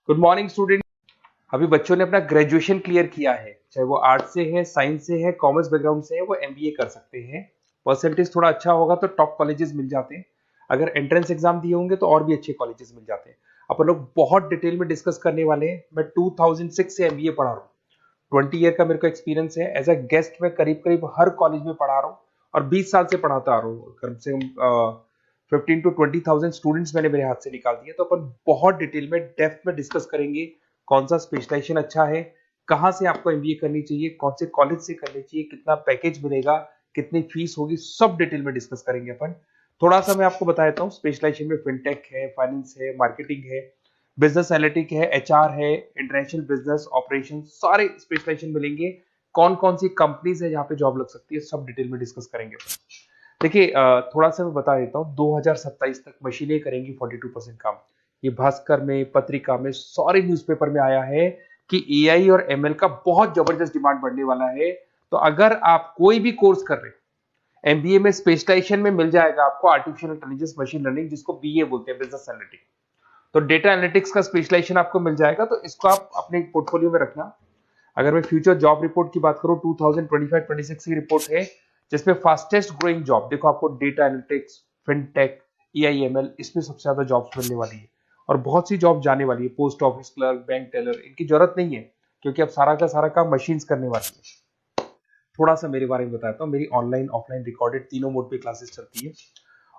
Good morning student. अभी बच्चों ने अपना ग्रेजुएशन क्लियर किया है, चाहे वो आर्ट्स से है, साइंस से है, कॉमर्स बैकग्राउंड से है, वो एमबीए कर सकते हैं। परसेंटेज थोड़ा अच्छा होगा तो टॉप कॉलेजेस मिल जाते हैं। अगर एंट्रेंस एग्जाम दिए होंगे तो और भी अच्छे कॉलेजेस मिल जाते हैं। अपन लोग बहुत डिटेल में डिस्कस करने वाले हैं। मैं 2006 से एमबीए पढ़ा रहा हूँ। 20 ईयर का मेरे को एक्सपीरियंस है। एज अ गेस्ट मैं करीब करीब हर कॉलेज में पढ़ा रहा हूँ और 20 साल से पढ़ाता आ रहा हूँ। कम से कम 15 to 20,000 स्टूडेंट्स मैंने मेरे हाथ से निकाल दिए। तो अपन बहुत डिटेल में डेप्थ में डिस्कस करेंगे कौन सा स्पेशलाइजेशन अच्छा है, कहाँ से आपको एमबीए करनी चाहिए, कौन से कॉलेज से करनी चाहिए, कितना पैकेज मिलेगा, कितनी फीस होगी, सब डिटेल में डिस्कस करेंगे अपन। थोड़ा सा मैं आपको बता देता हूँ। स्पेशलाइजेशन में फिनटेक है, फाइनेंस है, मार्केटिंग है, बिजनेस एनालिटिक है, एचआर है, इंटरनेशनल बिजनेस ऑपरेशन, सारे स्पेशलाइजेशन मिलेंगे। कौन कौन सी कंपनीज है जहाँ पे जॉब लग सकती है, सब डिटेल में डिस्कस करेंगे। देखिए, थोड़ा सा मैं बता देता हूँ। 2027 तक मशीनें करेंगी 42% काम। ये भास्कर में, पत्रिका में, सारे न्यूज़पेपर में आया है कि एआई और एमएल का बहुत जबरदस्त डिमांड बढ़ने वाला है। तो अगर आप कोई भी कोर्स कर रहे हैं, एमबीए में स्पेशलाइजेशन में मिल जाएगा आपको आर्टिफिशियल इंटेलिजेंस, मशीन लर्निंग, जिसको बीए बोलते हैं, बिजनेस एनालिटिक्स। तो डेटा एनालिटिक्स का स्पेशलाइजेशन आपको मिल जाएगा, तो इसको आप अपने पोर्टफोलियो में रखना। अगर मैं फ्यूचर जॉब रिपोर्ट की बात करूं, 2025-26 की रिपोर्ट है, जिसमें फास्टेस्ट ग्रोइंग जॉब देखो आपको डेटा एनालिटिक्स, फिनटेक, ईआईएमएल, इसमें सबसे ज्यादा जॉब्स मिलने वाली है। और बहुत सी जॉब जाने वाली है। Post office clerk, bank teller, इनकी जरूरत नहीं है, क्योंकि अब सारा का सारा काम मशीन्स करने वाली है। थोड़ा सा मेरे बारे में बताता हूँ। मेरी ऑनलाइन ऑफलाइन रिकॉर्डेड तीनों मोड पे क्लासेस चलती है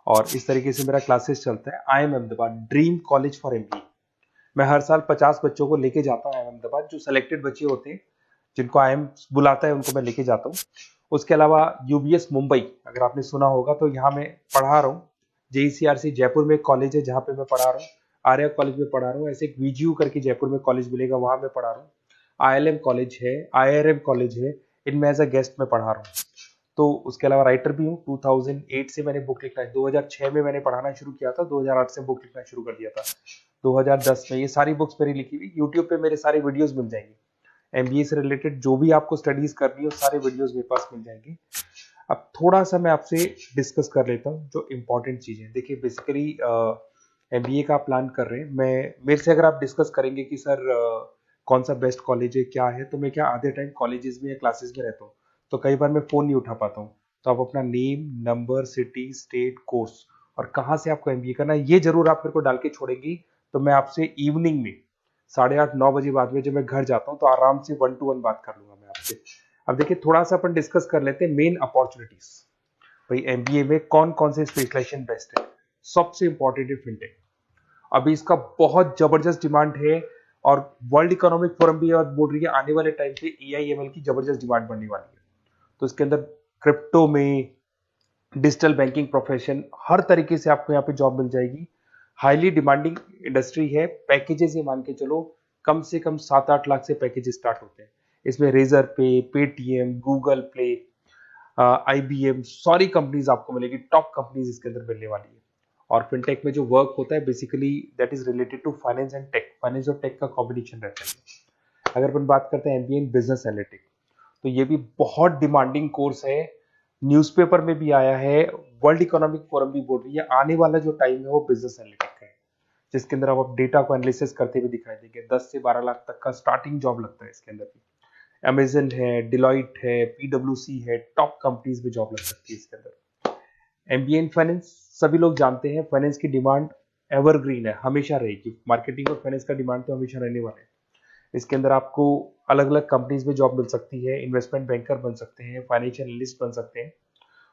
और इस तरीके से मेरा क्लासेस चलता है। I am Ahmedabad dream college for MBA. मैं हर साल 50 बच्चों को लेके जाता हूँ अहमदाबाद। जो सिलेक्टेड बच्चे होते हैं, जिनको आईएम बुलाता है, उनको मैं लेके जाता हूँ। उसके अलावा यूबीएस मुंबई, अगर आपने सुना होगा, तो यहाँ मैं पढ़ा रहा हूँ। जेईसीआरसी जयपुर में एक कॉलेज है जहाँ पे मैं पढ़ा रहा हूँ। आर्या कॉलेज में पढ़ा रहा हूँ। ऐसे एक वीजीयू करके जयपुर में कॉलेज मिलेगा, वहां मैं पढ़ा रहा हूँ। आईएलएम कॉलेज है, आईआरएम कॉलेज है, इनमें एज अ गेस्ट में पढ़ा रहा हूँ। तो उसके अलावा राइटर भी हूँ। 2008 से मैंने बुक लिखना है। 2006 में मैंने पढ़ाना शुरू किया था, 2008 से बुक लिखना शुरू कर दिया था। 2010 में ये सारी बुक्स मेरी लिखी हुई यूट्यूब पे मेरे सारे वीडियोस मिल जाएंगे। एमबीए से रिलेटेड जो भी आपको स्टडीज करनी है, सारे वीडियोस मेरे पास मिल जाएंगे। अब थोड़ा सा मैं आपसे डिस्कस कर लेता हूँ जो इंपॉर्टेंट चीजें। देखिए, बेसिकली एमबीए का प्लान कर रहे हैं, मैं मेरे से अगर आप डिस्कस करेंगे कि सर कौन सा बेस्ट कॉलेज है, क्या है, तो मैं क्या आधे टाइम कॉलेजेस में या क्लासेस में रहता हूँ, तो कई बार मैं फोन नहीं उठा पाता हूँ। तो आप अपना name, number, city, state, course और कहाँ से आपको एमबीए करना है, ये जरूर आप मेरे को डाल के छोड़ेंगी। तो मैं आपसे इवनिंग में 8:30-9 बजे बाद में जब मैं घर जाता हूँ, तो आराम से 1 to 1 बात कर लूंगा मैं आपसे। अब देखिए, थोड़ा सा अपन डिस्कस कर लेते हैं मेन अपॉर्चुनिटीज। भाई, एमबीए में कौन कौन से स्पेशलाइजेशन बेस्ट है। सबसे इंपॉर्टेंट है फिनटेक। अभी इसका बहुत जबरदस्त डिमांड है और वर्ल्ड इकोनॉमिक फोरम भी बात बोल रही है आने वाले टाइम पे एआईएमएल की जबरदस्त डिमांड बढ़ने वाली है। तो इसके अंदर क्रिप्टो में, डिजिटल बैंकिंग प्रोफेशन, हर तरीके से आपको यहाँ पे जॉब मिल जाएगी। हाईली डिमांडिंग इंडस्ट्री है। पैकेजेस ये मान के चलो, कम से कम 7-8 लाख से पैकेजेस स्टार्ट होते हैं। इसमें रेजर पे, पेटीएम, गूगल प्ले, आईबीएम, सारी कंपनीज आपको मिलेगी। टॉप कंपनीज इसके अंदर मिलने वाली है। और फिनटेक में जो वर्क होता है, basically that is related to finance and tech. Finance और टेक का कॉम्बिनेशन रहता है। अगर अपन बात करते हैं एमबीए इन बिजनेस एनालिटिक्स, तो ये भी बहुत डिमांडिंग कोर्स है। न्यूज़पेपर में भी आया है, वर्ल्ड इकोनॉमिक फोरम भी बोल रही है आने वाला जो टाइम है वो बिजनेस एनालिटिक्स का है, जिसके अंदर आप डेटा को एनालिसिस करते हुए दिखाई देंगे। 10 से 12 लाख तक का स्टार्टिंग जॉब लगता है इसके अंदर भी। अमेजन है, डिलॉइट है, पीडब्ल्यूसी है, टॉप कंपनीज में जॉब लग सकती है इसके अंदर। एमबीए इन फाइनेंस, सभी लोग जानते हैं फाइनेंस की डिमांड एवरग्रीन है, हमेशा रहेगी। मार्केटिंग और फाइनेंस का डिमांड तो हमेशा रहने वाला है। इसके अंदर आपको अलग अलग कंपनीज में जॉब मिल सकती है। इन्वेस्टमेंट बैंकर बन सकते हैं, फाइनेंशियल एनालिस्ट बन सकते हैं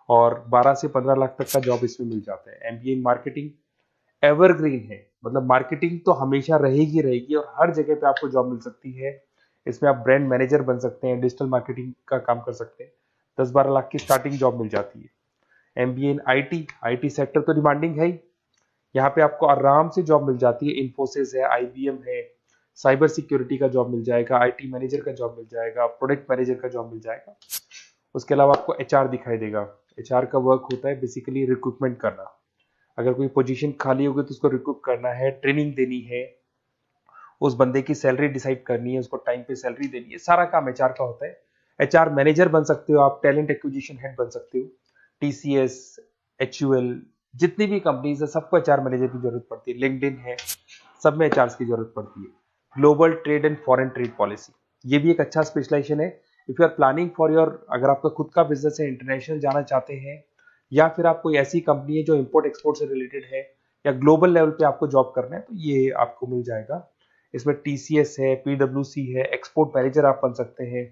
और 12 से 15 लाख तक का जॉब इसमें मिल जाता है। एमबीए इन मार्केटिंग एवरग्रीन है, मतलब मार्केटिंग तो हमेशा रहेगी रहेगी और हर जगह पे आपको जॉब मिल सकती है। इसमें आप ब्रांड मैनेजर बन सकते हैं, डिजिटल मार्केटिंग का काम कर सकते हैं। 10-12 लाख की स्टार्टिंग जॉब मिल जाती है। MBA in IT, IT sector तो डिमांडिंग है ही। यहाँ पे आपको आराम से जॉब मिल जाती है। इन्फोसिस है, आईबीएम है, साइबर सिक्योरिटी का जॉब मिल जाएगा, आईटी मैनेजर का जॉब मिल जाएगा, प्रोडक्ट मैनेजर का जॉब मिल जाएगा। उसके अलावा आपको एचआर दिखाई देगा। एचआर का वर्क होता है बेसिकली रिक्रूटमेंट करना। अगर कोई पोजीशन खाली होगी तो उसको रिक्रूट करना है, ट्रेनिंग देनी है, उस बंदे की सैलरी डिसाइड करनी है, उसको टाइम पे सैलरी देनी है, सारा काम एचआर का होता है। एचआर मैनेजर बन सकते हो आप, टैलेंट एक्विजिशन हेड बन सकते हो। टीसीएस, एचयूएल, जितनी भी कंपनीज है सबको एचआर मैनेजर की जरूरत पड़ती है। लिंक्डइन है, सब में एचआर की जरूरत पड़ती है। Global trade and foreign trade policy, ये भी एक अच्छा स्पेशलाइजेशन है। If you are planning for your, अगर आपका खुद का बिजनेस है, इंटरनेशनल जाना चाहते हैं, या फिर आप कोई ऐसी कंपनी है जो इंपोर्ट एक्सपोर्ट से रिलेटेड है, या ग्लोबल लेवल पे आपको जॉब करना है, तो ये आपको मिल जाएगा। इसमें टीसीएस है, पीडब्ल्यूसी है, एक्सपोर्ट मैनेजर आप बन सकते हैं,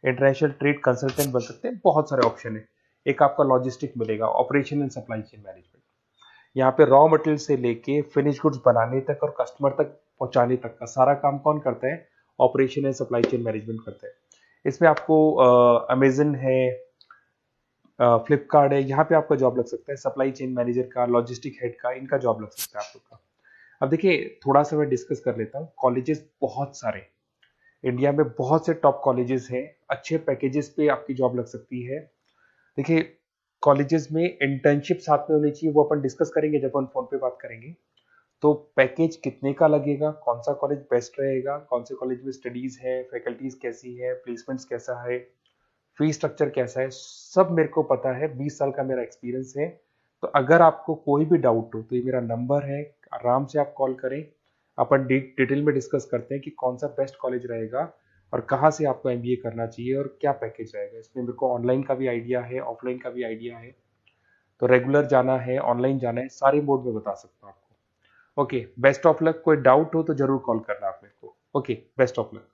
इंटरनेशनल ट्रेड कंसल्टेंट बन सकते हैं, बहुत सारे ऑप्शन है। एक आपका लॉजिस्टिक मिलेगा, operation and supply chain management. यहाँ पे रॉ मटेरियल से लेके फिनिश गुड्स बनाने तक और कस्टमर तक पहुंचाने तक का सारा काम कौन करता है? Operation and supply chain management करता है। इसमें आपको अमेजन है, फ्लिपकार्ट है, यहाँ पे आपका जॉब लग सकता है, सप्लाई चेन मैनेजर का, लॉजिस्टिक हेड का, इनका जॉब लग सकता है आप लोग का। अब देखिए, थोड़ा सा मैं डिस्कस कर लेता हूँ। कॉलेजेस बहुत सारे इंडिया में, बहुत से टॉप कॉलेजेस हैं, अच्छे पैकेजेस पे आपकी जॉब लग सकती है। देखिए, कॉलेजेस में इंटर्नशिप साथ में होनी चाहिए, वो अपन डिस्कस करेंगे जब अपन फोन पे बात करेंगे। तो पैकेज कितने का लगेगा, कौन सा कॉलेज बेस्ट रहेगा, कौन से कॉलेज में स्टडीज है, फैकल्टीज कैसी है, प्लेसमेंट्स कैसा है, फी स्ट्रक्चर कैसा है, सब मेरे को पता है। 20 साल का मेरा एक्सपीरियंस है। तो अगर आपको कोई भी डाउट हो तो ये मेरा नंबर है, आराम से आप कॉल करें। अपन डिटेल में डिस्कस करते हैं कि कौन सा बेस्ट कॉलेज रहेगा और कहाँ से आपको एमबीए करना चाहिए और क्या पैकेज रहेगा। इसमें मेरे को ऑनलाइन का भी आइडिया है, ऑफलाइन का भी आइडिया है। तो रेगुलर जाना है, ऑनलाइन जाना है, सारे मोड में बता सकता हूँ आपको। Okay, best of luck. कोई डाउट हो तो जरूर कॉल करना आप मेरे को। Okay, best of luck.